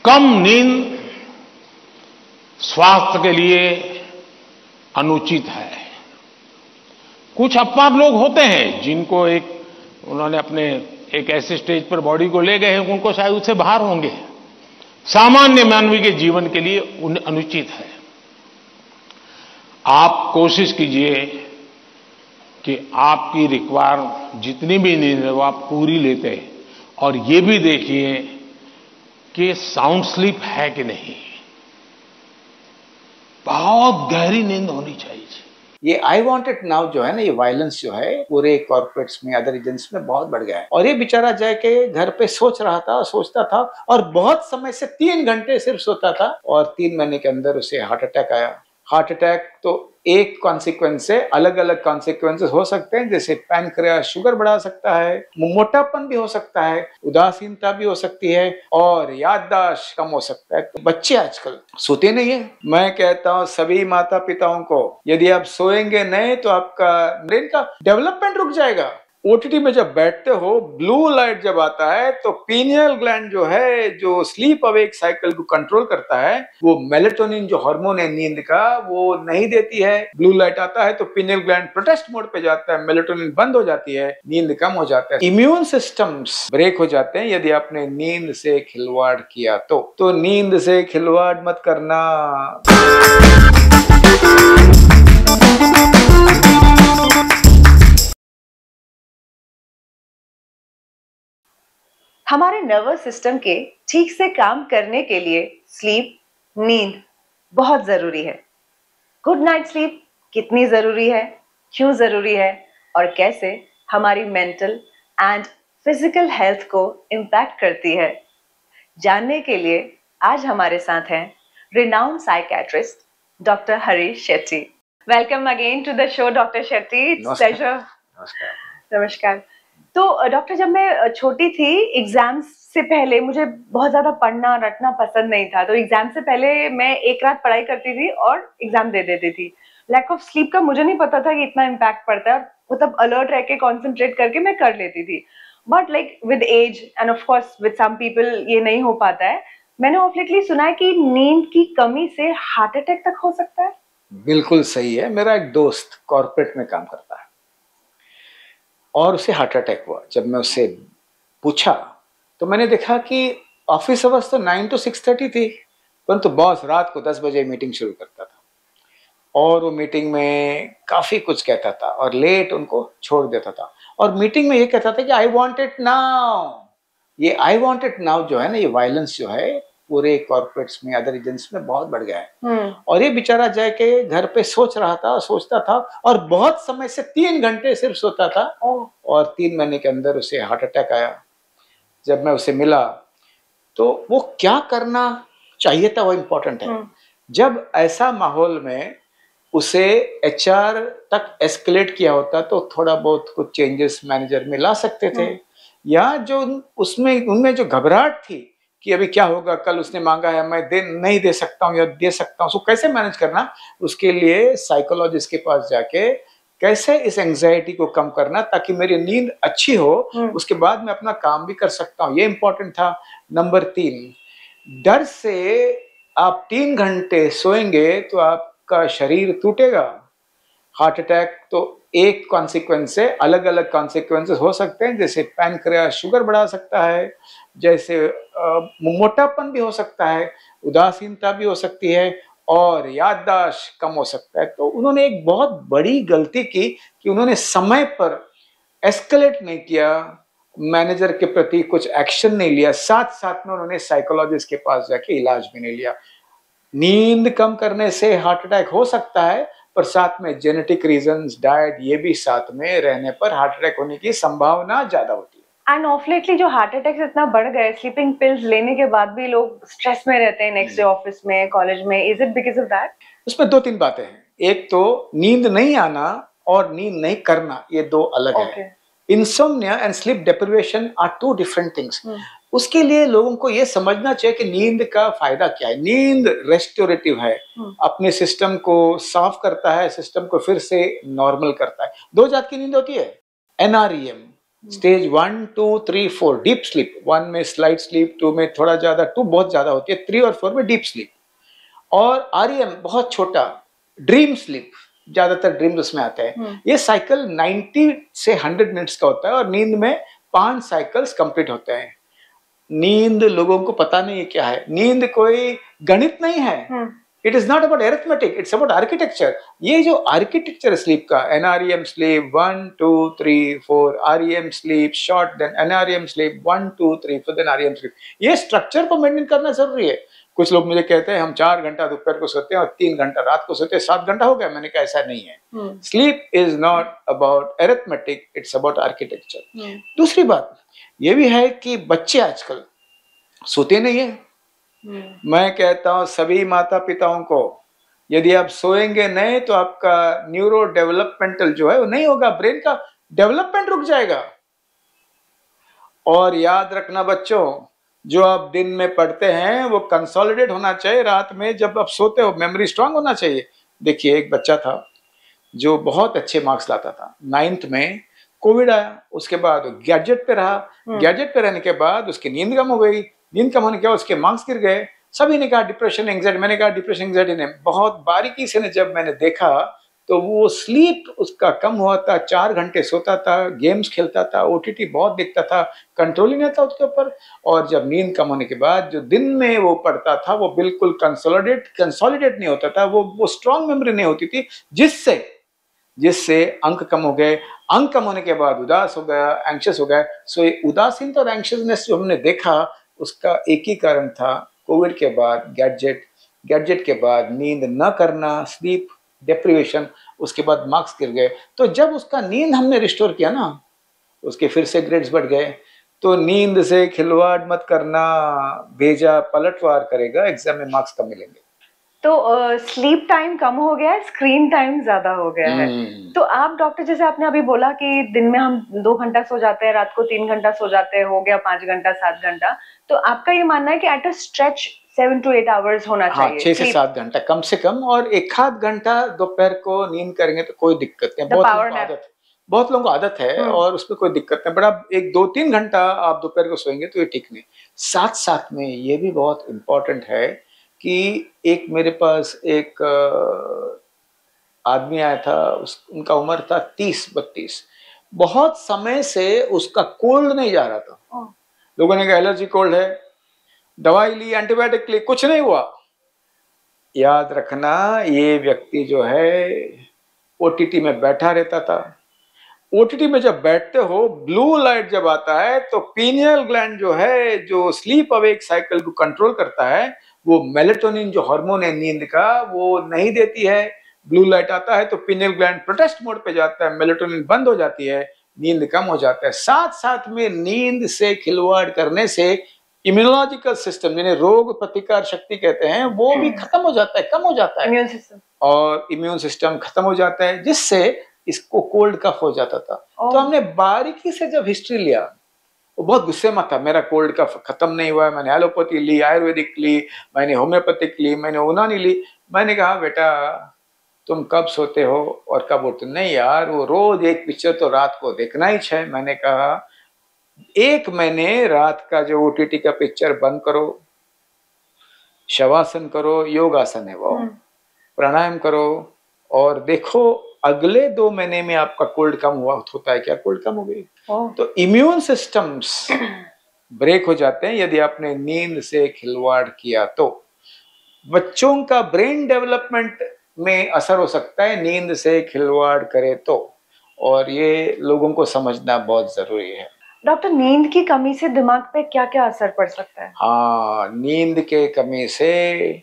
कम नींद स्वास्थ्य के लिए अनुचित है। कुछ अपवाद लोग होते हैं जिनको उन्होंने अपने एक ऐसे स्टेज पर बॉडी को ले गए हैं, उनको शायद उससे बाहर होंगे। सामान्य मानवीय के जीवन के लिए अनुचित है। आप कोशिश कीजिए कि आपकी रिक्वायर जितनी भी नींद है वो आप पूरी लेते हैं, और ये भी देखिए कि साउंड स्लीप है कि नहीं। बहुत गहरी नींद होनी चाहिए। ये आई वांट इट नाउ जो है ना, ये वायलेंस जो है पूरे कॉर्पोरेट्स में, अदर एजेंसीज में बहुत बढ़ गया है। और ये बेचारा जाके घर पे सोचता था और बहुत समय से 3 घंटे सिर्फ सोता था, और 3 महीने के अंदर उसे हार्ट अटैक आया। हार्ट अटैक तो एक कॉन्सिक्वेंस से अलग अलग कॉन्सिक्वेंसेस हो सकते हैं, जैसे पैनक्रियास शुगर बढ़ा सकता है, मोटापन भी हो सकता है, उदासीनता भी हो सकती है, और याददाश्त कम हो सकता है। तो बच्चे आजकल सोते नहीं है। मैं कहता हूँ सभी माता पिताओं को, यदि आप सोएंगे नहीं तो आपका ब्रेन का डेवलपमेंट रुक जाएगा। ओटीटी में जब बैठते हो, ब्लू लाइट जब आता है तो पीनियल ग्लैंड जो है, जो स्लीप अवेक साइकिल को कंट्रोल करता है, वो मेलेटोनिन जो हार्मोन है नींद का, वो नहीं देती है। ब्लू लाइट आता है तो पीनियल ग्लैंड प्रोटेस्ट मोड पे जाता है, मेलेटोनिन बंद हो जाती है, नींद कम हो जाता है, इम्यून सिस्टम्स ब्रेक हो जाते हैं यदि आपने नींद से खिलवाड़ किया तो नींद से खिलवाड़ मत करना। हमारे नर्वस सिस्टम के ठीक से काम करने के लिए स्लीप, नींद बहुत जरूरी है। गुड नाइट स्लीप कितनी जरूरी है, क्यों जरूरी है, और कैसे हमारी मेंटल एंड फिजिकल हेल्थ को इम्पैक्ट करती है, जानने के लिए आज हमारे साथ हैं renowned psychiatrist doctor Harish Shetty. Welcome again to the show doctor Shetty. It's pleasure. नमस्कार। तो डॉक्टर, जब मैं छोटी थी, एग्जाम्स से पहले मुझे बहुत ज्यादा पढ़ना रटना पसंद नहीं था, तो एग्जाम से पहले मैं एक रात पढ़ाई करती थी और एग्जाम दे देती थी। लैक ऑफ स्लीप का मुझे नहीं पता था कि इतना इम्पैक्ट पड़ता है, मतलब अलर्ट रह के कॉन्सेंट्रेट करके मैं कर लेती थी। But like with age and of course with some people ये नहीं हो पाता है। मैंने ऑफ लेटली सुना है कि नींद की कमी से हार्ट अटैक तक हो सकता है। बिल्कुल सही है। मेरा एक दोस्त कॉर्पोरेट में काम करता है और उसे हार्ट अटैक हुआ। जब मैं उससे पूछा तो मैंने देखा कि ऑफिस आवर्स तो 9 to 6:30 थी, परंतु बॉस रात को 10 बजे मीटिंग शुरू करता था, और वो मीटिंग में काफी कुछ कहता था और लेट उनको छोड़ देता था, और मीटिंग में ये कहता था कि आई वांट इट नाउ। ये आई वांट इट नाउ जो है ना, ये वायलेंस जो है पूरे कॉर्पोरेट्स में, अदर एजेंसीज में बहुत बढ़ गया है। और ये बेचारा जाके घर पे सोचता था और बहुत समय से 3 घंटे सिर्फ सोता था, और 3 महीने के अंदर उसे हार्ट अटैक आया। जब मैं उसे मिला तो वो क्या करना चाहिए था वो इम्पोर्टेंट है। जब ऐसा माहौल में उसे एचआर तक एस्केलेट किया होता तो थोड़ा बहुत कुछ चेंजेस मैनेजर में ला सकते थे, या जो उनमें जो घबराहट थी कि अभी क्या होगा, कल उसने मांगा है, मैं नहीं दे सकता हूँ या दे सकता हूँ, उसको कैसे मैनेज करना, उसके लिए साइकोलॉजिस्ट के पास जाके कैसे इस एंजाइटी को कम करना ताकि मेरी नींद अच्छी हो, उसके बाद मैं अपना काम भी कर सकता हूँ, ये इंपॉर्टेंट था। नंबर 3, डर से आप 3 घंटे सोएंगे तो आपका शरीर टूटेगा। हार्ट अटैक तो एक कॉन्सिक्वेंस से अलग अलग कॉन्सिक्वेंसेस हो सकते हैं, जैसे पैनक्रियास शुगर बढ़ा सकता है, जैसे मोटापन भी हो सकता है, उदासीनता भी हो सकती है, और याददाश्त कम हो सकता है। तो उन्होंने एक बहुत बड़ी गलती की कि उन्होंने समय पर एस्केलेट नहीं किया, मैनेजर के प्रति कुछ एक्शन नहीं लिया, साथ साथ में उन्होंने साइकोलॉजिस्ट के पास जाके इलाज भी नहीं लिया। नींद कम करने से हार्ट अटैक हो सकता है, पर साथ में जेनेटिक रीजंस, डाइट, ये भी साथ में रहने पर हार्ट अटैक होने की संभावना ज्यादा होती है। एंड ऑफ लेटली जो हार्ट अटैक इतना बढ़ गए, स्लीपिंग पिल्स लेने के बाद भी लोग स्ट्रेस में रहते हैं नेक्स्ट डे ऑफिस में, कॉलेज में। Is it because of that? उसमें 2-3 बातें हैं। एक तो नींद नहीं आना और नींद नहीं करना, ये 2 अलग है। Insomnia and sleep deprivation are 2 different things. उसके लिए लोगों को ये समझना चाहिए कि नींद का फायदा क्या है। नींद रेस्टोरेटिव है, अपने सिस्टम को साफ करता है, सिस्टम को फिर से नॉर्मल करता है। 2 जात की नींद होती है, एनआरईएम स्टेज 1, 2, 3, 4 डीप स्लीप, 1 में स्लाइट स्लीप, 2 में थोड़ा ज्यादा, 2 बहुत ज्यादा होती है, 3 और 4 में डीप स्लीप, और आरईएम बहुत छोटा ड्रीम स्लीप, ज्यादातर ड्रीम उसमें आते हैं। ये साइकिल 90 से 100 मिनट्स का होता है और नींद में 5 साइकिल्स कंप्लीट होते हैं। नींद लोगों को पता नहीं है क्या है, नींद कोई गणित नहीं है, it is not about arithmetic, it's about architecture. ये जो आर्किटेक्चर स्लीप का, NREM sleep 1, 2, 3, 4, REM sleep short, then NREM sleep 1, 2, 3, 4, then REM sleep, ये स्ट्रक्चर को मेंटेन करना जरूरी है। कुछ लोग मुझे कहते हैं हम 4 घंटा दोपहर को सोते हैं और 3 घंटा रात को सोते हैं, 7 घंटा हो गया। मैंने कहा ऐसा नहीं है। Sleep is not about arithmetic, it's about architecture. दूसरी बात ये भी है कि बच्चे आजकल सोते नहीं है। मैं कहता हूं सभी माता पिताओं को, यदि आप सोएंगे नहीं तो आपका न्यूरो डेवलपमेंटल जो है वो नहीं होगा, ब्रेन का डेवलपमेंट रुक जाएगा। और याद रखना बच्चों, जो आप दिन में पढ़ते हैं वो कंसोलिडेट होना चाहिए रात में जब आप सोते हो, मेमोरी स्ट्रांग होना चाहिए। देखिए एक बच्चा था जो बहुत अच्छे मार्क्स लाता था, 9th में कोविड आया, उसके बाद गैजेट पे रहा, गैजेट पे रहने के बाद उसकी नींद कम हो गई, नींद कम होने के बाद उसके मार्क्स गिर गए। सभी ने कहा डिप्रेशन एंग्जाइटी, मैंने कहा डिप्रेशन एंग्जाइटी ने, बहुत बारीकी से जब मैंने देखा तो वो स्लीप उसका कम हुआ था, 4 घंटे सोता था, गेम्स खेलता था, ओटीटी बहुत देखता था, कंट्रोल ही नहीं था उसके ऊपर। और जब नींद कम होने के बाद जो दिन में वो पढ़ता था वो बिल्कुल कंसोलिडेट नहीं होता था, वो स्ट्रांग मेमोरी नहीं होती थी, जिससे अंक कम हो गए। अंक कम होने के बाद उदास हो गया, एंग्शियस हो गया। सो ये उदासीनता और एंग्शियसनेस जो हमने देखा उसका एक ही कारण था, कोविड के बाद गैजेट के बाद नींद न करना, स्लीप डेप्रिवेशन, उसके बाद मार्क्स गिर गए। तो जब उसका नींद हमने रिस्टोर किया ना, उसके फिर से ग्रेड्स बढ़ गए। तो नींद से खिलवाड़ मत करना, भेजा पलटवार करेगा, एग्जाम में मार्क्स कम मिलेंगे। तो स्लीप टाइम कम हो गया है, स्क्रीन टाइम ज्यादा हो गया है। तो आप डॉक्टर, जैसे आपने अभी बोला कि दिन में हम 2 घंटा सो जाते हैं, रात को 3 घंटा सो जाते हैं, हो गया 5 घंटा 7 घंटा, तो आपका ये मानना है कि at a stretch 7 to 8 hours होना चाहिए? हाँ, 6 से 7 घंटा कम से कम, और 1 आध घंटा दोपहर को नींद करेंगे तो कोई दिक्कत नहीं। बहुत लोगों को आदत है और उसमें कोई दिक्कत नहीं, बट आप 1-2-3 घंटा आप दोपहर को सोएंगे तो ये ठीक नहीं। साथ साथ में ये भी बहुत इंपॉर्टेंट है कि एक मेरे पास एक आदमी आया था, उनका उम्र था 30-32, बहुत समय से उसका कोल्ड नहीं जा रहा था। लोगों ने कहा एलर्जी कोल्ड है, दवाई ली, एंटीबायोटिक ली, कुछ नहीं हुआ। याद रखना ये व्यक्ति जो है ओटीटी में बैठा रहता था। ओटीटी में जब बैठते हो, ब्लू लाइट जब आता है तो पीनियल ग्लैंड जो है, जो स्लीप अवेक साइकिल को कंट्रोल करता है, वो मेलेटोनिन जो हार्मोन है नींद का, वो नहीं देती है। ब्लू लाइट आता है तो पीनियल ग्लैंड प्रोटेस्ट मोड पे जाता है, मेलेटोनिन बंद हो जाती है, नींद कम हो जाता है। साथ साथ में नींद से खिलवाड़ करने से इम्यूनोलॉजिकल सिस्टम, जिन्हें रोग प्रतिकार शक्ति कहते हैं, वो भी खत्म हो जाता है, कम हो जाता है, और इम्यून सिस्टम खत्म हो जाता है, जिससे इसको कोल्ड कफ हो जाता था। तो हमने बारीकी से जब हिस्ट्री लिया, वो बहुत गुस्से में था, मेरा कोल्ड कफ खत्म नहीं हुआ है, मैंने एलोपैथी ली, आयुर्वेदिक ली, मैंने होम्योपैथिक ली, मैंने यूनानी ली। मैंने कहा बेटा तुम कब सोते हो और कब उठते? नहीं यार, वो रोज एक पिक्चर तो रात को देखना ही है। मैंने कहा 1 महीने रात का जो ओटीटी का पिक्चर बंद करो, शवासन करो, योगासन है वो, प्राणायाम करो, और देखो अगले 2 महीने में आपका कोल्ड कम होता है क्या? कोल्ड कम हो गई। तो इम्यून सिस्टम्स ब्रेक हो जाते हैं यदि आपने नींद से खिलवाड़ किया तो। बच्चों का ब्रेन डेवलपमेंट में असर हो सकता है नींद से खिलवाड़ करे तो, और ये लोगों को समझना बहुत जरूरी है। डॉक्टर, नींद की कमी से दिमाग पे क्या क्या असर पड़ सकता है? हाँ, नींद के कमी से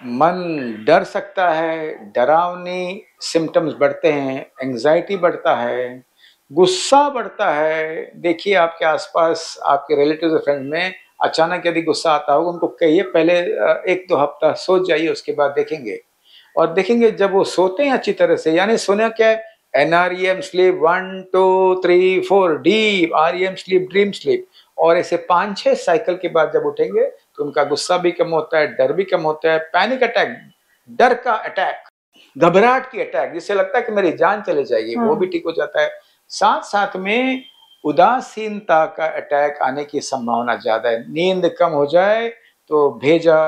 मन डर सकता है, डरावनी सिम्टम्स बढ़ते हैं, एंजाइटी बढ़ता है, गुस्सा बढ़ता है। देखिए आपके आसपास आपके रिलेटिव्स और फ्रेंड्स में अचानक यदि गुस्सा आता होगा, उनको कहिए पहले 1-2 हफ्ता सो जाइए, उसके बाद देखेंगे। और देखेंगे जब वो सोते हैं अच्छी तरह से, यानी सोने क्या है, NREM sleep 1, 2, 3, 4 deep, REM sleep, dream sleep, और ऐसे 5-6 साइकिल के बाद जब उठेंगे तो उनका गुस्सा भी कम होता है, डर भी कम होता है, पैनिक अटैक, डर का अटैक, घबराहट की अटैक जिससे लगता है कि मेरी जान चले जाएगी, वो भी ठीक हो जाता है। साथ साथ में उदासीनता का अटैक आने की संभावना ज्यादा है। नींद कम हो जाए तो भेजा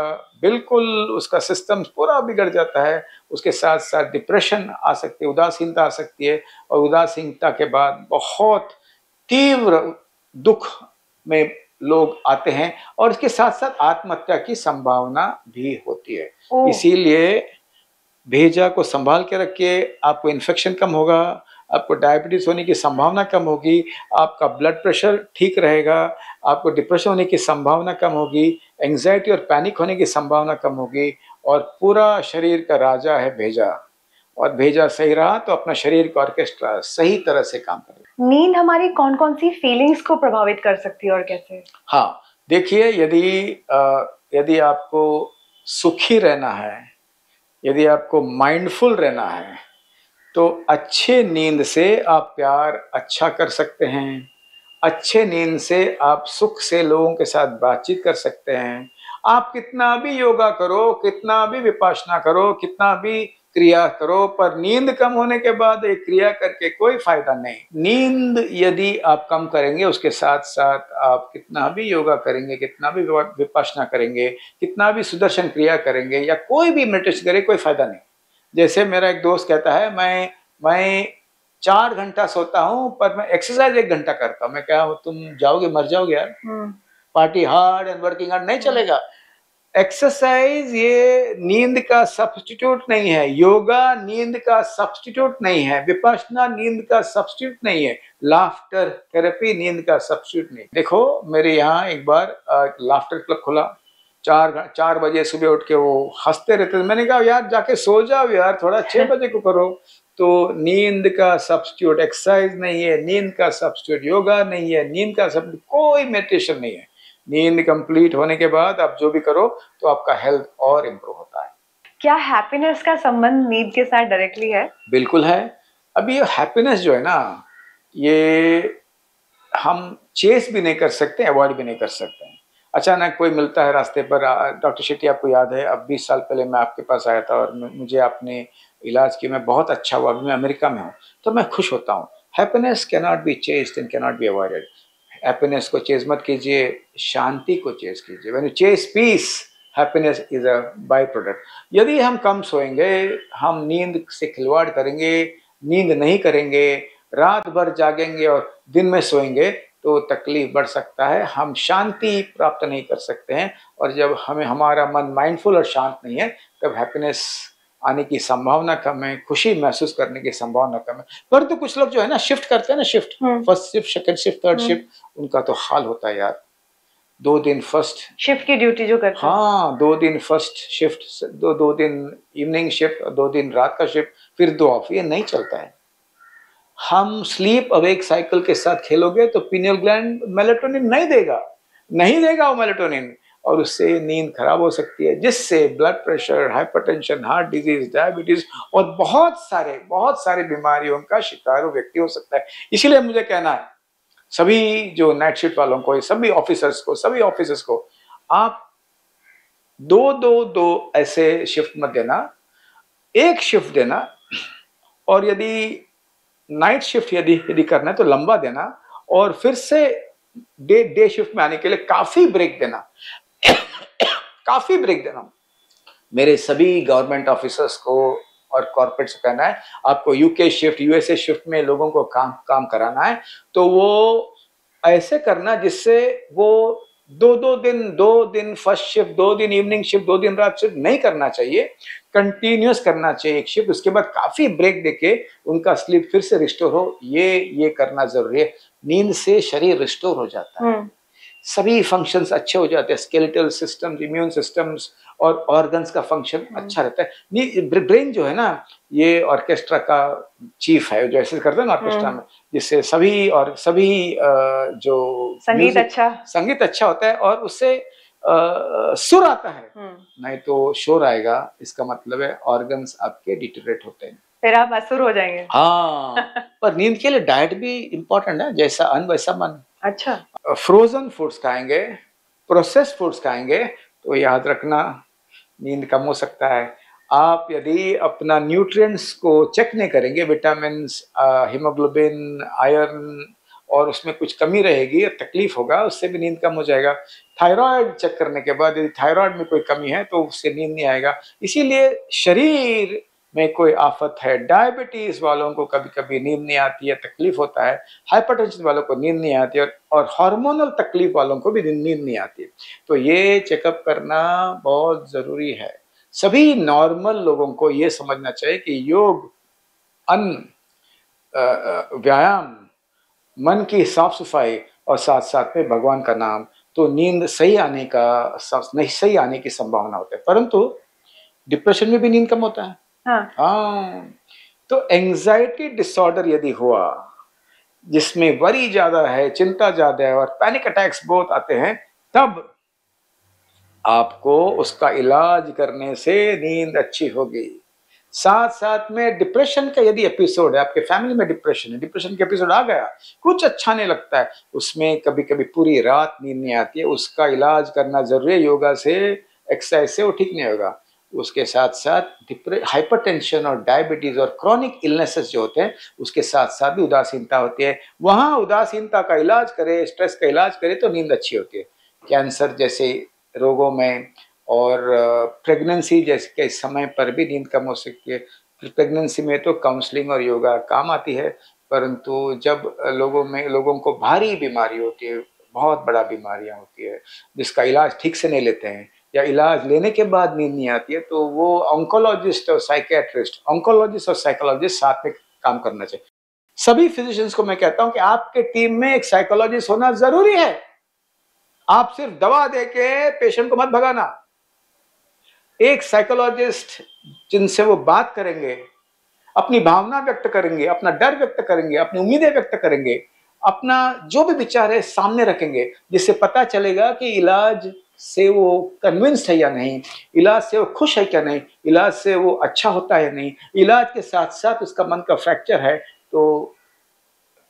बिल्कुल उसका सिस्टम पूरा बिगड़ जाता है। उसके साथ साथ डिप्रेशन आ सकती है, उदासीनता आ सकती है, और उदासीनता के बाद बहुत तीव्र दुख में लोग आते हैं, और इसके साथ साथ आत्महत्या की संभावना भी होती है। इसीलिए भेजा को संभाल के रखिए, आपको इन्फेक्शन कम होगा, आपको डायबिटीज होने की संभावना कम होगी, आपका ब्लड प्रेशर ठीक रहेगा, आपको डिप्रेशन होने की संभावना कम होगी, एंजाइटी और पैनिक होने की संभावना कम होगी। और पूरा शरीर का राजा है भेजा, और भेजा सही रहा तो अपना शरीर का ऑर्केस्ट्रा सही तरह से काम करेगा। नींद हमारी कौन कौन सी फीलिंग्स को प्रभावित कर सकती है और कैसे? हाँ, देखिए, यदि आपको सुखी रहना है, यदि आपको माइंडफुल रहना है, तो अच्छे नींद से आप प्यार अच्छा कर सकते हैं। अच्छे नींद से आप सुख से लोगों के साथ बातचीत कर सकते हैं। आप कितना भी योगा करो, कितना भी विपश्यना करो, कितना भी क्रिया करो, पर नींद कम होने के बाद एक क्रिया करके कोई फायदा नहीं। नींद यदि आप कम करेंगे, उसके साथ साथ आप कितना भी योगा करेंगे, कितना भी विपश्यना करेंगे, कितना भी सुदर्शन क्रिया करेंगे, या कोई भी मेडिटेशन करें, कोई फायदा नहीं। जैसे मेरा एक दोस्त कहता है, मैं 4 घंटा सोता हूँ पर मैं एक्सरसाइज 1 घंटा करता हूँ। मैं क्या, तुम जाओगे, मर जाओगे यार। Party hard and working hard नहीं चलेगा। एक्सरसाइज ये नींद का सब्स्टिट्यूट नहीं है, योगा नींद का सब्स्टिट्यूट नहीं है, विपश्यना नींद का सब्स्टिट्यूट नहीं है, लाफ्टर थेरेपी नींद का सब्स्टिट्यूट नहीं। देखो, मेरे यहाँ एक बार लाफ्टर क्लब खुला, 4 बजे सुबह उठ के वो हंसते रहते थे। मैंने कहा यार जाके सो जाओ यार, थोड़ा 6 बजे को करो। तो नींद का सब्स्टिट्यूट एक्सरसाइज नहीं है, नींद का सब्स्टिट्यूट योगा नहीं है, नींद का सब्स्टिट्यूट कोई मेडिटेशन नहीं है। नींद कंप्लीट होने के बाद आप जो भी करो तो आपका हेल्थ और इम्प्रूव होता है। क्या हैप्पीनेस का संबंध नींद के साथ डायरेक्टली है? बिल्कुल है। अभी ये हैप्पीनेस जो है ना, ये हम चेस भी नहीं कर सकते, अवॉइड भी नहीं कर सकते हैं। अचानक कोई मिलता है रास्ते पर, डॉक्टर शेट्टी आपको याद है, अब 20 साल पहले मैं आपके पास आया था और मुझे आपने इलाज किया, मैं बहुत अच्छा हुआ, अभी मैं अमेरिका में हूँ, तो मैं खुश होता हूँ। Happiness can not be chased and can not be avoided. Happiness को चेज मत कीजिए, शांति को चेज कीजिए। When you chase peace, happiness is a by product. यदि हम कम सोएंगे, हम नींद से खिलवाड़ करेंगे, नींद नहीं करेंगे, रात भर जागेंगे और दिन में सोएंगे, तो तकलीफ बढ़ सकता है, हम शांति प्राप्त नहीं कर सकते हैं। और जब हमारा मन माइंडफुल और शांत नहीं है, तब हैप्पीनेस आने की संभावना कम है, खुशी महसूस करने की संभावना कम है। परंतु कुछ लोग जो है ना, शिफ्ट करते हैं ना, shift, first shift, second shift, third shift, उनका तो हाल होता है यार। 2 दिन फर्स्ट शिफ्ट की ड्यूटी जो करते हैं, हाँ, 2 दिन फर्स्ट शिफ्ट, 2 दिन इवनिंग शिफ्ट, 2 दिन रात का शिफ्ट, फिर 2 ऑफ, ये नहीं चलता है। हम स्लीप अवेक साइकिल के साथ खेलोगे तो पीनियल ग्लैंड मेलेटोनिन नहीं देगा वो मेलेटोनिन, और उससे नींद खराब हो सकती है, जिससे blood pressure, hypertension, heart disease, diabetes और बहुत सारे बीमारियों का शिकार वो व्यक्ति हो सकता है। इसीलिए मुझे कहना है सभी जो नाइट शिफ्ट वालों को, सभी ऑफिसर्स को, आप 2 ऐसे शिफ्ट मत देना, 1 शिफ्ट देना। और यदि नाइट शिफ्ट यदि करना है तो लंबा देना, और फिर से डे शिफ्ट में आने के लिए काफी ब्रेक देना। मेरे सभी गवर्नमेंट ऑफिसर्स को और कॉर्पोरेट से कहना है, आपको यूके शिफ्ट, यूएसए शिफ्ट में लोगों को काम कराना है, तो वो ऐसे करना जिससे वो 2 दिन फर्स्ट शिफ्ट, 2 दिन इवनिंग शिफ्ट, 2 दिन रात शिफ्ट नहीं करना चाहिए, कंटिन्यूस करना चाहिए एक शिफ्ट, उसके बाद काफी ब्रेक देके उनका स्लीप फिर से रिस्टोर हो, ये करना जरूरी है। नींद से शरीर रिस्टोर हो जाता है, सभी फंक्शंस अच्छे हो जाते हैं, स्केलेटल सिस्टम्स, इम्यून सिस्टम्स और ऑर्गन्स का फंक्शन अच्छा रहता है। ब्रेन जो है ना, ये ऑर्केस्ट्रा का चीफ है, जो ऐसे करते हैं ना ऑर्केस्ट्रा में, जिससे सभी जो संगीत अच्छा होता है, और उससे सुर आता है, नहीं तो शोर आएगा, इसका मतलब है ऑर्गन्स आपके डिटेरियोरेट होते हैं, फिर आप असुर हो जाएंगे। हाँ। पर नींद के लिए डाइट भी इम्पोर्टेंट है, जैसा अन्न वैसा मन। अच्छा, फ्रोजन फूड्स खाएंगे, प्रोसेस्ड फूड्स खाएंगे तो याद रखना नींद कम हो सकता है। आप यदि अपना न्यूट्रिएंट्स को चेक नहीं करेंगे, विटामिन, हीमोग्लोबिन, आयरन और उसमें कुछ कमी रहेगी या तकलीफ होगा, उससे भी नींद कम हो जाएगा। थायराइड चेक करने के बाद यदि थायराइड में कोई कमी है तो उससे नींद नहीं आएगा। इसीलिए शरीर में कोई आफत है, डायबिटीज वालों को कभी कभी नींद नहीं आती है, तकलीफ होता है, हाइपरटेंशन वालों को नींद नहीं आती है, और हार्मोनल तकलीफ वालों को भी नींद नहीं आती है। तो ये चेकअप करना बहुत जरूरी है। सभी नॉर्मल लोगों को ये समझना चाहिए कि योग, अन्न, व्यायाम, मन की साफ सफाई और साथ साथ में भगवान का नाम, तो नींद सही आने की संभावना होती है। परंतु डिप्रेशन में भी नींद कम होता है। हाँ। तो एंजाइटी डिसऑर्डर यदि हुआ, जिसमें वरी ज्यादा है, चिंता ज्यादा है और पैनिक अटैक्स बहुत आते हैं, तब आपको उसका इलाज करने से नींद अच्छी होगी। साथ साथ में डिप्रेशन का यदि एपिसोड है, आपके फैमिली में डिप्रेशन है, डिप्रेशन का एपिसोड आ गया, कुछ अच्छा नहीं लगता है, उसमें कभी कभी पूरी रात नींद नहीं आती है, उसका इलाज करना जरूरी है। योगा से, एक्सरसाइज से वो ठीक नहीं होगा। उसके साथ साथ हाइपरटेंशन और डायबिटीज और क्रॉनिक इलनेसेस जो होते हैं, उसके साथ साथ भी उदासीनता होती है। वहां उदासीनता का इलाज करे, स्ट्रेस का इलाज करे तो नींद अच्छी होती है। कैंसर जैसे रोगों में और प्रेगनेंसी जैसे के समय पर भी नींद कम हो सकती है। प्रेगनेंसी में तो काउंसलिंग और योगा काम आती है, परंतु जब लोगों को भारी बीमारी होती है, बहुत बड़ा बीमारियां होती है, जिसका इलाज ठीक से नहीं लेते हैं या इलाज लेने के बाद नींद नहीं आती है, तो वो ऑन्कोलॉजिस्ट और साइकेट्रिस्ट, ऑन्कोलॉजिस्ट और साइकोलॉजिस्ट साथ में काम करना चाहिए। सभी फिजिशियंस को मैं कहता हूं कि आपके टीम में एक साइकोलॉजिस्ट होना जरूरी है। आप सिर्फ दवा देके पेशेंट को मत भगाना। एक साइकोलॉजिस्ट जिनसे वो बात करेंगे, अपनी भावना व्यक्त करेंगे, अपना डर व्यक्त करेंगे, अपनी उम्मीदें व्यक्त करेंगे, अपना जो भी विचार है सामने रखेंगे, जिससे पता चलेगा कि इलाज से वो कन्विंस्ड है या नहीं, इलाज से वो खुश है क्या नहीं, इलाज से वो अच्छा होता है नहीं, इलाज के साथ साथ उसका मन का फ्रैक्चर है। तो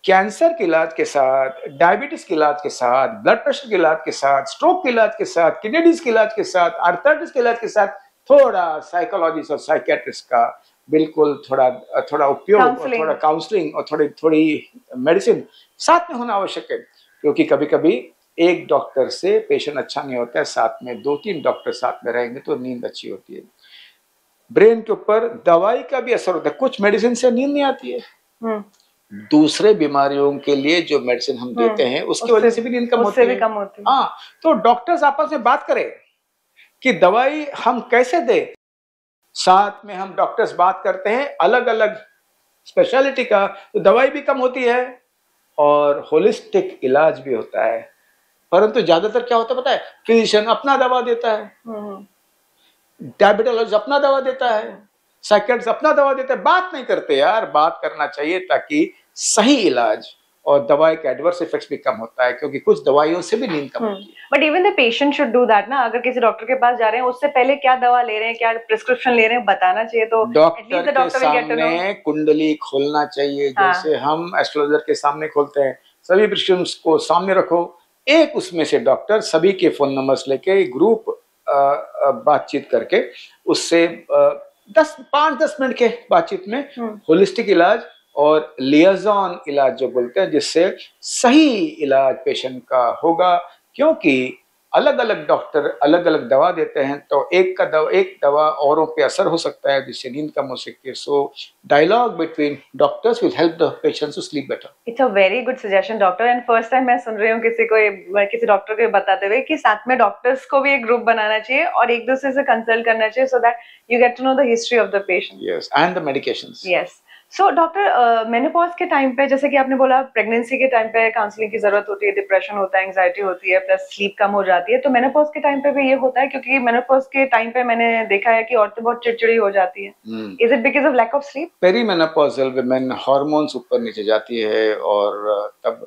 कैंसर के इलाज के साथ, डायबिटीज के इलाज के साथ, ब्लड प्रेशर के इलाज के साथ, स्ट्रोक के इलाज के साथ, किडनी डिजीज के इलाज के साथ, आर्थराइटिस के इलाज के साथ थोड़ा साइकोलॉजिस्ट और साइकेट्रिस्ट का बिल्कुल थोड़ा उपयोग और थोड़ा काउंसलिंग और थोड़ी मेडिसिन साथ में होना आवश्यक है। क्योंकि कभी कभी एक डॉक्टर से पेशेंट अच्छा नहीं होता है, साथ में 2-3 डॉक्टर साथ में रहेंगे तो नींद अच्छी होती है। ब्रेन के ऊपर दवाई का भी असर होता है, कुछ मेडिसिन से नींद नहीं आती है। दूसरे बीमारियों के लिए जो मेडिसिन हम देते हैं उसकी वजह से भी नींद कम होती है। हाँ, तो डॉक्टर्स आपस में बात करें कि दवाई हम कैसे दें। साथ में हम डॉक्टर्स बात करते हैं अलग अलग स्पेशलिटी का, तो दवाई भी कम होती है और होलिस्टिक इलाज भी होता है। परंतु ज्यादातर क्या होता है पता है, फिजिशियन अपना दवा देता है, डायबिटोलॉजिस्ट अपना दवा देता है, साइकेट्रिस्ट अपना दवा देता है, बात नहीं करते यार। बात करना चाहिए ताकि सही इलाज और दवाई के एडवर्स इफेक्ट्स भी कम होता है, क्योंकि कुछ दवाइयों से भी नींद कम होती है। But even the patient should do that ना। अगर किसी डॉक्टर के पास जा रहे हैं, उससे पहले क्या दवा ले रहे हैं, क्या प्रिस्क्रिप्शन ले रहे हैं, बताना चाहिए। तो डॉक्टर के सामने कुंडली खोलना चाहिए, जैसे हम एस्ट्रोलॉजर के सामने खोलते हैं। सभी प्रिस्क्रिप्शंस को सामने रखो, एक उसमें से डॉक्टर सभी के फोन नंबर्स लेके ग्रुप बातचीत करके उससे 5-10 मिनट के बातचीत में होलिस्टिक इलाज और लियाजॉन इलाज जो बोलते हैं, जिससे सही इलाज पेशेंट का होगा। क्योंकि अलग अलग डॉक्टर अलग अलग दवा देते हैं, तो एक दवा औरों पे असर हो सकता है, जिससे नींद कम हो सकती है। So dialogue between doctors will help the patients to sleep better. It's a very good suggestion doctor, and first time मैं सुन रही हूँ किसी डॉक्टर को बताते हुए कि साथ में डॉक्टर्स को भी एक ग्रुप बनाना चाहिए और एक दूसरे से कंसल्ट करना चाहिए, so that you get to know the history of the patient. Yes, and the medications. Yes. So doctor, menopause के टाइम पे, जैसे कि आपने बोला, प्रेगनेंसी के टाइम पे काउंसलिंग की जरूरत होती है, डिप्रेशन होता है, एंजाइटी होती है, प्लस स्लीप कम हो जाती है, तो मेनोपॉज के टाइम पे भी ये होता है? क्योंकि मेनोपॉज के टाइम पे मैंने देखा है कि औरतें बहुत चिड़चिड़ी हो जाती है। Is it because of lack of sleep? Perimenopausal women hormones ऊपर नीचे जाती है और तब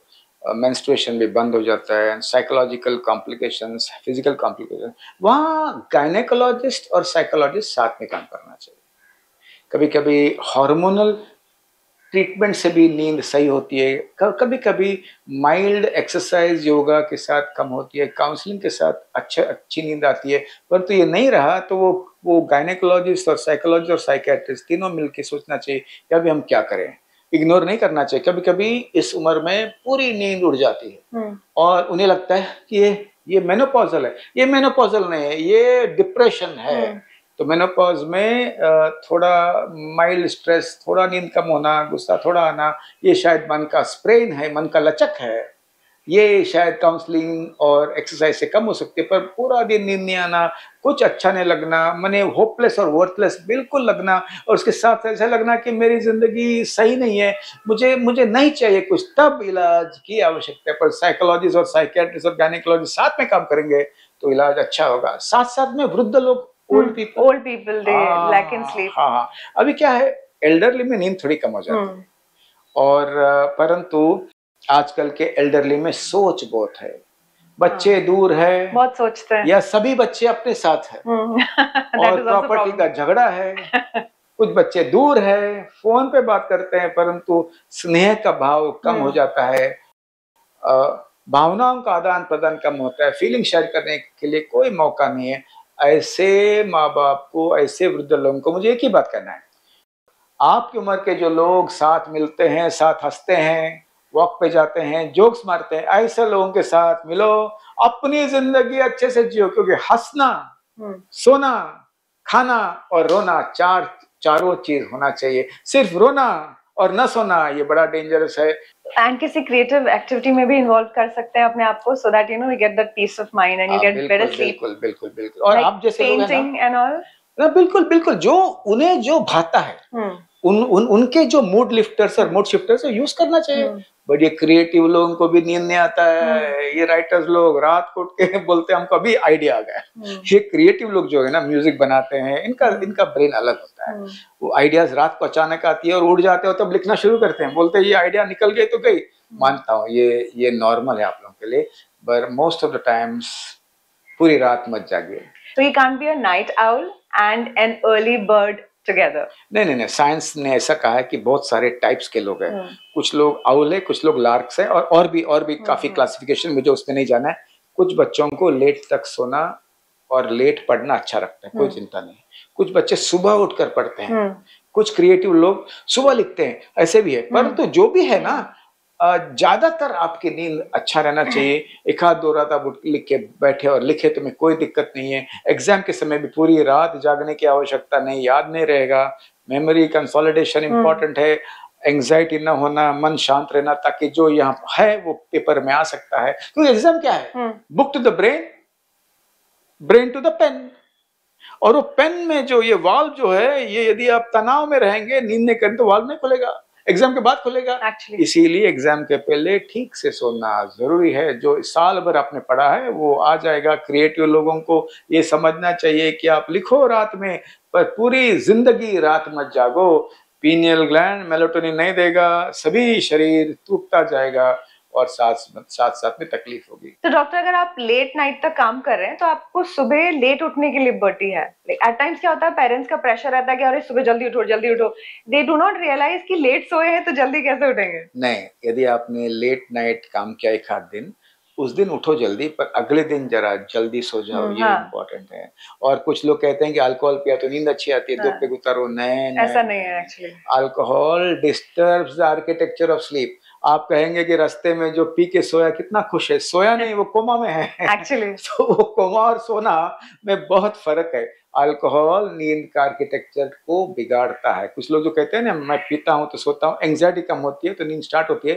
मेंस्ट्रुएशन भी बंद हो जाता है, साइकोलॉजिकल कॉम्प्लिकेशंस, फिजिकल कॉम्प्लिकेशन, वहाँ गायनेकोलॉजिस्ट और साइकोलॉजिस्ट साथ में काम करना चाहिए। कभी कभी हार्मोनल ट्रीटमेंट से भी नींद सही होती है, कभी कभी माइल्ड एक्सरसाइज योगा के साथ कम होती है, काउंसलिंग के साथ अच्छी नींद आती है। परंतु ये नहीं रहा तो वो गायनेकोलॉजिस्ट और साइकोलॉजिस्ट और साइकेट्रिस्ट तीनों मिलकर सोचना चाहिए कि अभी हम क्या करें। इग्नोर नहीं करना चाहिए। कभी कभी इस उम्र में पूरी नींद उड़ जाती है और उन्हें लगता है कि ये मेनोपॉजल है। ये मेनोपॉजल नहीं है, ये डिप्रेशन है। तो मेनोपॉज में थोड़ा माइल्ड स्ट्रेस, थोड़ा नींद कम होना, गुस्सा थोड़ा आना, ये शायद मन का स्प्रेन है, मन का लचक है। ये शायद काउंसलिंग और एक्सरसाइज से कम हो सकती है, पर पूरा दिन नींद नहीं आना, कुछ अच्छा नहीं लगना, मने होपलेस और वर्थलेस बिल्कुल लगना, और उसके साथ ऐसा लगना कि मेरी जिंदगी सही नहीं है, मुझे मुझे नहीं चाहिए कुछ, तब इलाज की आवश्यकता है। पर साइकोलॉजिस्ट और साइकियाट्रिस्ट और गायनेकोलॉजिस्ट साथ में काम करेंगे तो इलाज अच्छा होगा। साथ साथ में वृद्ध लोग, old people they lack in sleep. हाँ, अभी क्या है, एल्डरली में नींद थोड़ी कम हो जाती है, और परंतु आजकल के एल्डरली में सोच बहुत है, बच्चे दूर है, बहुत सोचते हैं, या सभी बच्चे अपने साथ है और प्रॉपर्टी का झगड़ा है। कुछ बच्चे दूर है, फोन पे बात करते हैं, परंतु स्नेह का भाव कम हो जाता है, भावनाओं का आदान प्रदान कम होता है, फीलिंग शेयर करने के लिए कोई मौका नहीं है। ऐसे माँ बाप को, ऐसे वृद्ध लोगों को मुझे एक ही बात कहना है, आपकी उम्र के जो लोग साथ मिलते हैं, साथ हंसते हैं, वॉक पे जाते हैं, जोक्स मारते हैं, ऐसे लोगों के साथ मिलो, अपनी जिंदगी अच्छे से जियो। क्योंकि हंसना, सोना, खाना और रोना, चारों चीज होना चाहिए। सिर्फ रोना और न सोना ये बड़ा डेंजरस है। एंड किसी क्रिएटिव एक्टिविटी में भी इन्वॉल्व कर सकते हैं अपने आप को, so that you know we get that peace of mind and you get better sleep. बिल्कुल। और आप जैसे लोग हैं पेंटिंग एंड ऑल, बिल्कुल जो उन्हें जो भाता है, उनके जो मूड लिफ्टर्स और मूड शिफ्टर्स यूज करना चाहिए। बट ये क्रिएटिव लोगों को भी नींद नहीं आता है, ये राइटर्स लोग रात को उठ के बोलते हैं हमको अभी आइडिया आ गया। ये क्रिएटिव लोग जो है ना, म्यूजिक बनाते हैं, इनका ब्रेन अलग होता है। वो आइडियाज रात को अचानक आती है और उड़ जाते हो, तब लिखना शुरू करते हैं, बोलते हैं ये आइडिया निकल गई तो गई। मानता हूँ ये नॉर्मल है आप लोगों के लिए, but most of the times पूरी रात मत जागिए। So you can't be a night owl and an early bird together. नहीं, साइंस ने ऐसा कहा है कि बहुत सारे टाइप्स के लोग हैं। कुछ लोग आउल है, कुछ लोग लार्क्स है, और भी काफी क्लासिफिकेशन, मुझे उसमें नहीं जाना है। कुछ बच्चों को लेट तक सोना और लेट पढ़ना अच्छा लगता है, कोई चिंता नहीं। कुछ बच्चे सुबह उठकर पढ़ते हैं, कुछ क्रिएटिव लोग सुबह लिखते हैं, ऐसे भी है। परंतु जो भी है ना, ज्यादातर आपकी नींद अच्छा रहना चाहिए। एक आध दो रात आप लिख के बैठे और लिखे, तुम्हें कोई दिक्कत नहीं है। एग्जाम के समय भी पूरी रात जागने की आवश्यकता नहीं, याद नहीं रहेगा। मेमोरी कंसोलिडेशन इंपॉर्टेंट है। एंजाइटी ना होना, मन शांत रहना, ताकि जो यहाँ है वो पेपर में आ सकता है। क्योंकि एग्जाम क्या है, book to the brain, brain to the pen. और वो पेन में जो ये वाल्व जो है, ये यदि आप तनाव में रहेंगे, नींद नहीं करें, तो वाल्व नहीं खुलेगा, एग्जाम के बाद खुलेगा। इसीलिए एग्जाम के पहले ठीक से सोना जरूरी है। जो साल भर आपने पढ़ा है वो आ जाएगा। क्रिएटिव लोगों को ये समझना चाहिए कि आप लिखो रात में, पर पूरी जिंदगी रात मत जागो। पीनियल ग्लैंड मेलाटोनिन नहीं देगा, सभी शरीर टूटता जाएगा और साथ में तकलीफ होगी। तो डॉक्टर, अगर आप लेट नाइट तक काम कर रहे हैं तो आपको सुबह लेट उठने की लिबर्टी है। एट टाइम्स क्या होता है, पेरेंट्स का प्रेशर रहता है कि अरे सुबह जल्दी उठो। दे डू नॉट रियलाइज कि लेट सोए हैं तो जल्दी कैसे उठेंगे। नहीं, यदि आपने लेट नाइट काम किया एक आध दिन, उस दिन उठो जल्दी, पर अगले दिन जरा जल्दी सो जाओ, ये इम्पोर्टेंट है। और कुछ लोग कहते हैं कि अल्कोहल पिया तो नींद अच्छी आती है, धूप पे उतारो, नहीं, ऐसा नहीं है actually. Alcohol disturbs the architecture of sleep. आप कहेंगे कि रास्ते में जो पी के सोया कितना खुश है, सोया नहीं, वो कोमा में है एक्चुअली। तो वो कोमा और सोना में बहुत फर्क है। अल्कोहल नींद का आर्किटेक्चर को बिगाड़ता है। कुछ लोग जो कहते हैं ना, मैं पीता हूँ तो सोता हूँ, एंग्जाइटी कम होती है तो नींद स्टार्ट होती है,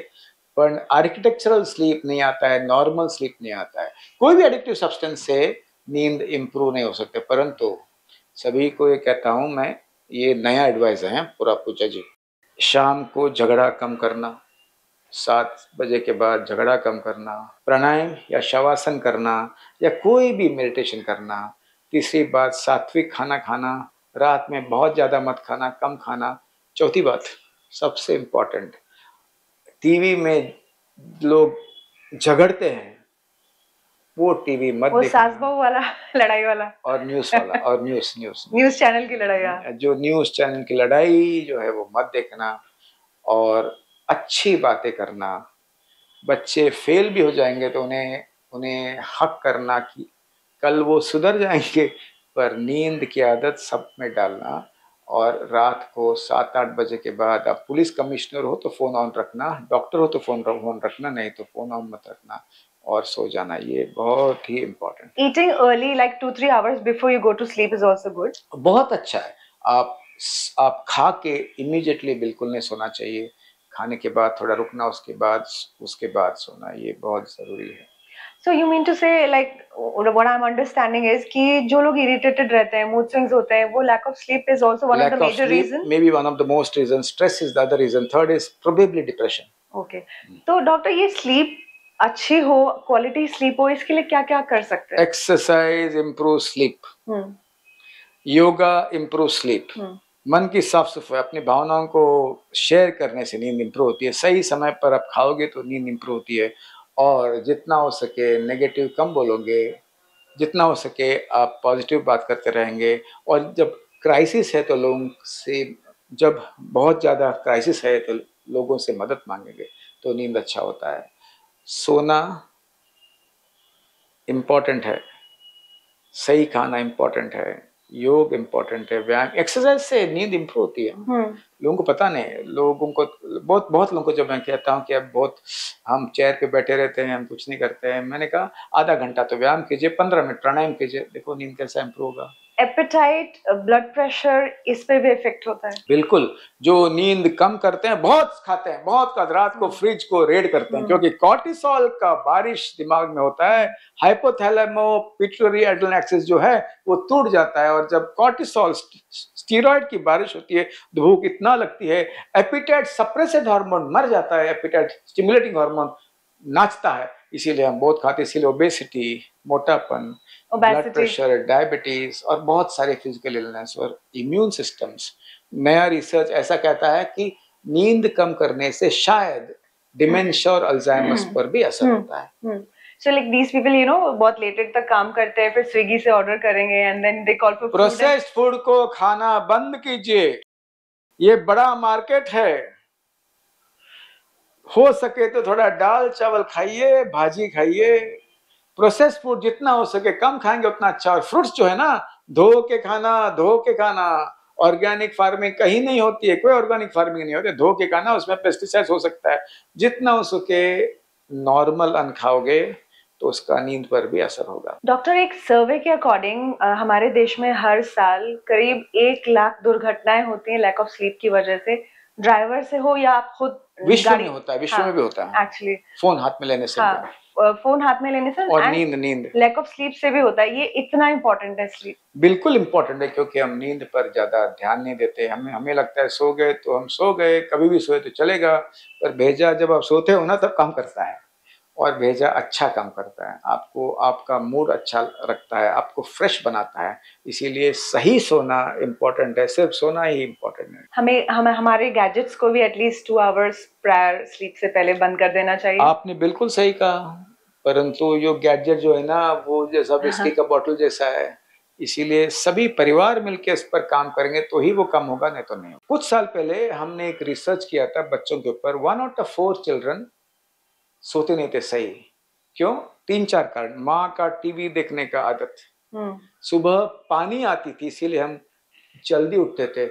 पर आर्किटेक्चरल स्लीप नहीं आता है, नॉर्मल स्लीप नहीं आता है। कोई भी एडिक्टिव सब्सटेंस से नींद इंप्रूव नहीं हो सकते। परंतु सभी को ये कहता हूँ मैं, ये नया एडवाइस है पूरा पूछा जी, शाम को झगड़ा कम करना, 7 बजे के बाद झगड़ा कम करना, प्राणायाम या शवासन करना, या कोई भी मेडिटेशन करना। तीसरी बात, सात्विक खाना खाना, रात में बहुत ज़्यादा मत खाना, कम खाना। चौथी बात, सबसे इम्पोर्टेंट, टीवी में लोग झगड़ते हैं, वो टीवी मत देखना। सास बहू वाला, लड़ाई वाला, और न्यूज़ वाला, और न्यूज़ चैनल की लड़ाई, जो न्यूज़ चैनल की लड़ाई जो है वो मत देखना। और अच्छी बातें करना। बच्चे फेल भी हो जाएंगे तो उन्हें हक करना कि कल वो सुधर जाएंगे, पर नींद की आदत सब में डालना। और रात को 7-8 बजे के बाद आप पुलिस कमिश्नर हो तो फ़ोन ऑन रखना, डॉक्टर हो तो फ़ोन ऑन रखना, नहीं तो फ़ोन ऑन मत रखना और सो जाना, ये बहुत ही important. Eating early, like 2-3 hours before you go to sleep, is also good. बहुत अच्छा है। आप खा के इमीडिएटली बिल्कुल नहीं सोना चाहिए, खाने के बाद थोड़ा रुकना, उसके बाद सोना, ये बहुत ज़रूरी है। So you mean to say, like, what I'm understanding is कि जो लोग irritated रहते हैं, mood swings होते हैं, वो lack of sleep is also one of the Lack of major sleep reason. may be one of the most reasons. Stress is the other reason. Third is probably depression. Okay. तो doctor ये sleep अच्छी हो, quality sleep हो, इसके लिए क्या क्या कर सकते हैं? Exercise improve sleep. Yoga improve sleep. मन की साफ सफाई, अपनी भावनाओं को शेयर करने से नींद इम्प्रूव होती है। सही समय पर आप खाओगे तो नींद इम्प्रूव होती है। और जितना हो सके नेगेटिव कम बोलोगे, जितना हो सके आप पॉजिटिव बात करते रहेंगे। और जब क्राइसिस है तो लोगों से, जब बहुत ज़्यादा क्राइसिस है तो लोगों से मदद मांगेंगे तो नींद अच्छा होता है। सोना इम्पॉर्टेंट है, सही खाना इम्पोर्टेंट है, योग इम्पोर्टेंट है, व्यायाम, एक्सरसाइज से नींद इम्प्रूव होती है। लोगों को पता नहीं, लोगों को बहुत लोगों को जब मैं कहता हूँ कि अब बहुत हम चेयर पे बैठे रहते हैं, हम कुछ नहीं करते हैं, मैंने कहा आधा घंटा तो व्यायाम कीजिए, 15 मिनट प्राणायाम कीजिए, देखो नींद कैसा इम्प्रूव होगा। एपेटाइट, ब्लड प्रेशर, इस पे भी इफेक्ट होता है? बिल्कुल। जो नींद कम करते हैं, बहुत खाते हैं, बहुत का रात को फ्रिज को रेड करते हैं, क्योंकि कॉर्टिसोल का बारिश दिमाग में होता है। हाइपोथैलेमो पिट्यूटरी एड्रेनल एक्सिस जो है वो टूट जाता है, और जब कॉर्टिसोल स्टीरॉयड की बारिश होती है तो भूख इतना लगती है, एपिटाइट सप्रेसेड हार्मोन मर जाता है, एपिटाइट स्टिमुलेटिंग हार्मोन नाचता है, इसीलिए हम बहुत खाते हैं। इसीलिए ओबेसिटी, मोटापन, ब्लड प्रेशर, डायबिटीज और बहुत सारे फिजिकल इलनेस और इम्यून सिस्टम्स। नया रिसर्च ऐसा कहता है कि नींद कम करने से शायद डिमेंशिया और अल्जाइमर्स पर भी असर होता है। So like these people, you know, बहुत लेट तक काम करते हैं, फिर स्विगी से ऑर्डर करेंगे and then they call for processed food को खाना बंद कीजिए, ये बड़ा मार्केट है। हो सके तो थोड़ा दाल चावल खाइए, भाजी खाइए। प्रोसेस्ड फूड जितना हो सके कम खाएंगे उतना अच्छा। और फ्रूट्स जो है ना, धो के खाना। ऑर्गेनिक फार्मिंग कहीं नहीं होती है, कोई ऑर्गेनिक फार्मिंग नहीं होती, धो के खाना, उसमें पेस्टिसाइड हो सकता है। जितना हो सके नॉर्मल अन्न खाओगे तो उसका नींद पर भी असर होगा। डॉक्टर, एक सर्वे के अकॉर्डिंग हमारे देश में हर साल करीब 1 लाख दुर्घटनाएं होती हैं लैक ऑफ स्लीप की वजह से, ड्राइवर से हो या आप खुद। विश्व में होता है, विश्व में भी होता है एक्चुअली। फोन हाथ में लेने से, फोन हाथ में लेने से, और नींद लैक ऑफ स्लीप से भी होता है। ये इतना इम्पोर्टेंट है स्लीप? बिल्कुल इम्पोर्टेंट है, क्योंकि हम नींद पर ज्यादा ध्यान नहीं देते। हमें लगता है सो गए तो हम सो गए, कभी भी सोए तो चलेगा, पर भेजा जब आप सोते हो ना तब काम करता है, और भेजा अच्छा काम करता है, आपको आपका मूड अच्छा रखता है, आपको फ्रेश बनाता है। इसीलिए सही सोना इम्पोर्टेंट है, सिर्फ सोना ही इम्पोर्टेंट है। हमें हमारे गैजेट्स को भी एटलीस्ट 2 आवर्स प्रायर स्लीप से पहले बंद कर देना चाहिए। आपने बिल्कुल सही कहा, परंतु जो गैजेट जो है ना वो जैसा विस्की का बॉटल जैसा है, इसीलिए सभी परिवार मिलकर इस पर काम करेंगे तो ही वो कम होगा, नहीं तो नहीं। कुछ साल पहले हमने एक रिसर्च किया था बच्चों के ऊपर। 1 आउट ऑफ 4 चिल्ड्रन सोते नहीं थे सही। क्यों? 3-4 कारण। माँ का टीवी देखने का आदत, सुबह पानी आती थी इसीलिए हम जल्दी उठते थे,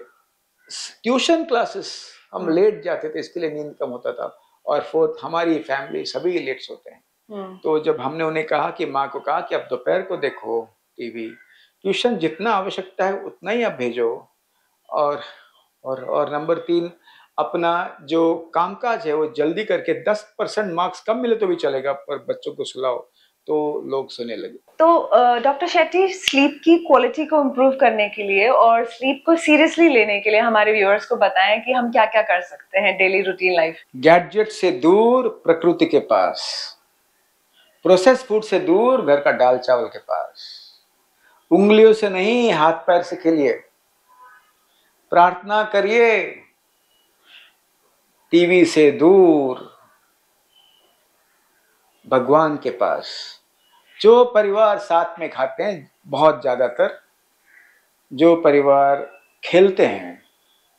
ट्यूशन क्लासेस हम लेट जाते थे इसके लिए नींद कम होता था, और फोर्थ हमारी फैमिली सभी लेट सोते हैं। तो जब हमने उन्हें कहा कि माँ को कहा कि अब दोपहर को देखो टीवी, ट्यूशन जितना आवश्यकता है उतना ही आप भेजो, और नंबर 3, अपना जो कामकाज है वो जल्दी करके 10% मार्क्स कम मिले तो भी चलेगा, पर बच्चों को सुलाओ तो लोग सोने लगे। तो डॉक्टर शेट्टी, स्लीप की क्वालिटी को इम्प्रूव करने के लिए और स्लीप को सीरियसली लेने के लिए हमारे व्यूअर्स को बताएं कि हम क्या क्या कर सकते हैं डेली रूटीन लाइफ। गैजेट से दूर, प्रकृति के पास। प्रोसेस फूड से दूर, घर का दाल चावल के पास। उंगलियों से नहीं, हाथ पैर से खेलिए। प्रार्थना करिए, टीवी से दूर, भगवान के पास। जो परिवार साथ में खाते हैं, बहुत ज्यादातर जो परिवार खेलते हैं,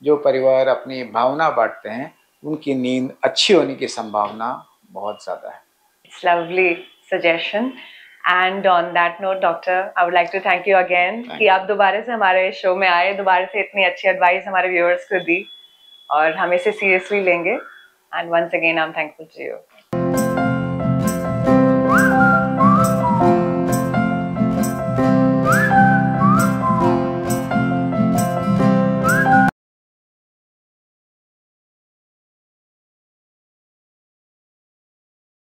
जो परिवार अपनी भावना बांटते हैं, उनकी नींद अच्छी होने की संभावना बहुत ज्यादा है। It's lovely suggestion. And on that note doctor, I would like to thank you again कि आप दोबारा से हमारे शो में आए, दोबारा से इतनी अच्छी एडवाइस हमारे व्यूअर्स को दी और हम इसे सीरियसली लेंगे। And once again I am thankful to you.